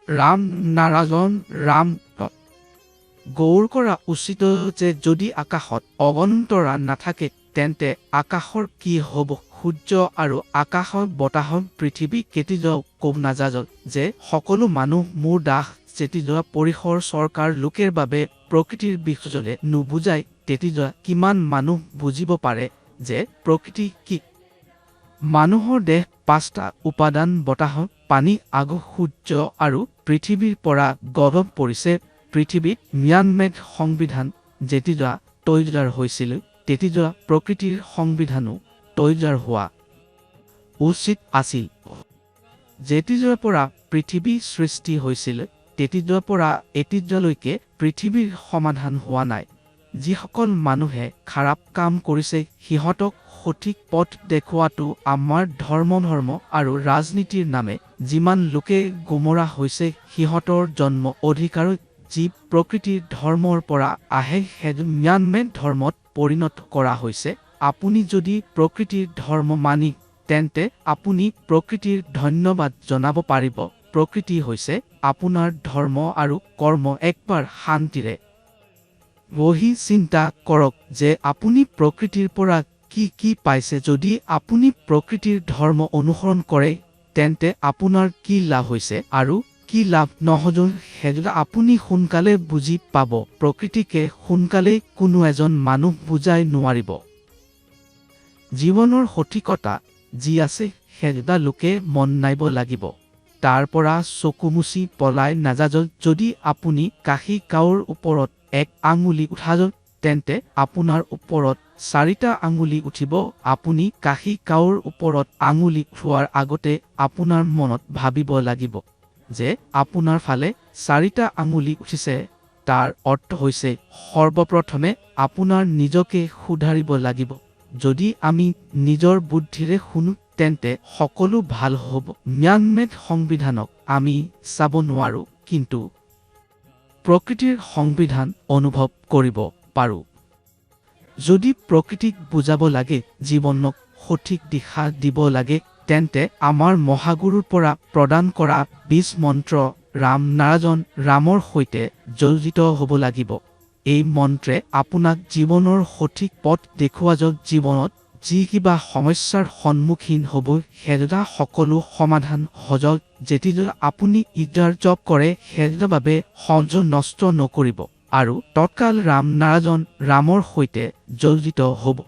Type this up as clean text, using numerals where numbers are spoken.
ৰাম নাৰাজন ৰাম গৌৰ কৰা উচিত যে যদি আকাশত অগণতৰা নাথাকে তেন্তে আকাশৰ কি হ'ব সূৰ্য আৰু আকাশৰ বতাহ পৃথিৱী কেতিয়াও ক'ব নাজাজল যে সকলো মানুহ মোৰ দাস যেতিয়া পৰিসৰ চৰকাৰ লোকেৰ বাবে প্ৰকৃতিৰ বিষয়ে নুবুজায় তেতিয়া কিমান মানুহ বুজিব পাৰে যে প্ৰকৃতি কি মানুহৰ দেহ 5টা উপাদান বতাহ পানী আগুন সূৰ্য আৰু পৃথিৱীৰ পৰা গঢ় পৰিছে পৃথিৱীত ম্যানমেড সংবিধান যেতিয়া তৈয়াৰ হৈছিল তেতিয়া প্ৰকৃতিৰ সংবিধানো তৈয়াৰ হোৱা উচিত আছিল যেতিয়াৰ পৰা পৃথিৱী সৃষ্টি হৈছিল তেতিয়াৰ পৰা এতিয়ালৈকে পৃথিৱীৰ সমাধান হোৱা নাই যিসকল মানুহে খাৰাপ কাম কৰিছে সিহঁতক সঠিক পথ দেখুৱাটো আমাৰ ধৰ্ম আৰু ৰাজনীতিৰ নামে যিমান লোকে গুমৰা হৈছে সিহঁতৰ জন্ম অধিকাৰ যি প্ৰকৃতিৰ ধৰ্মৰ পৰা আহে সেই ম্যানমেড ধৰ্মত পৰিণত কৰা হৈছে আপুনি যদি প্ৰকৃতিৰ ধৰ্ম মানি তেন্তে আপুনি প্ৰকৃতিৰ ধন্যবাদ জনাব পাৰিব প্ৰকৃতি হৈছে আপোনাৰ ধৰ্ম আৰু কৰ্ম একবাৰ শান্তিৰে বহি চিন্তা কৰক যে আপুনি প্ৰকৃতিৰ পৰা কি পাইছে যদি আপুনি প্ৰকৃতিৰ ধৰ্ম অনুসৰণ কৰে তেন্তে আপোনাৰ কি লাভ হৈছে আৰু কি লাভ নহ'ব সেয়া আপুনি সোনকালে বুজি পাব প্ৰকৃতিকে সোনকালে কোনো এজন মানুহ বুজাই নোৱাৰিব জীৱনৰ সঠিকতা যি আছে সেয়া লোকে মন নাইব লাগিব তাৰ পৰা চকু মুচি পলাই নাযাজল যদি আপুনি কাশী গাঁৱৰ ওপৰত এক আঙুলি উঠাজ তেন্তে আপোনাৰ ওপৰত 4টা আঙুলি উঠিব আপুনি কাশী গাঁৱৰ ওপৰত আঙুলি উঠোৱাৰ আগতে আপোনাৰ মনত ভাবিব লাগিব যে আপোনাৰ ফালে 4টা আঙুলি উঠিছে তাৰ অৰ্থ হৈছে সৰ্বপ্ৰথমে আপোনাৰ নিজকে সুধাৰিব লাগিব যদি আমি নিজৰ বুদ্ধিৰে শুনো তেন্তে সকলো ভাল হ'ব ম্যানমেড সংবিধানক আমি চাব নোৱাৰো কিন্তু প্ৰকৃতিৰ সংবিধান অনুভৱ কৰিব পাৰো যদি প্ৰকৃতিক বুজাব লাগে জীৱনক সঠিক দিশা দিব লাগে তেন্তে আমাৰ মহাগুৰুৰ পৰা প্ৰদান কৰা 20 মন্ত্ৰ ৰাম নাৰাজন ৰামৰ সৈতে জড়িত হ'ব লাগিব এই মন্ত্ৰে আপোনাক জীৱনৰ সঠিক পথ দেখুৱাব জীৱনত যি কিবা সমস্যাৰ সন্মুখীন হ'ব সেয়া সকলো সমাধান হজক যেতিয়া আপুনি ইদাৰ জপ কৰে সেয়াৰ বাবে সংযোগ নষ্ট নকৰিব আৰু তৎকাল ৰাম নাৰাজন ৰামৰ সৈতে জড়িত হ'ব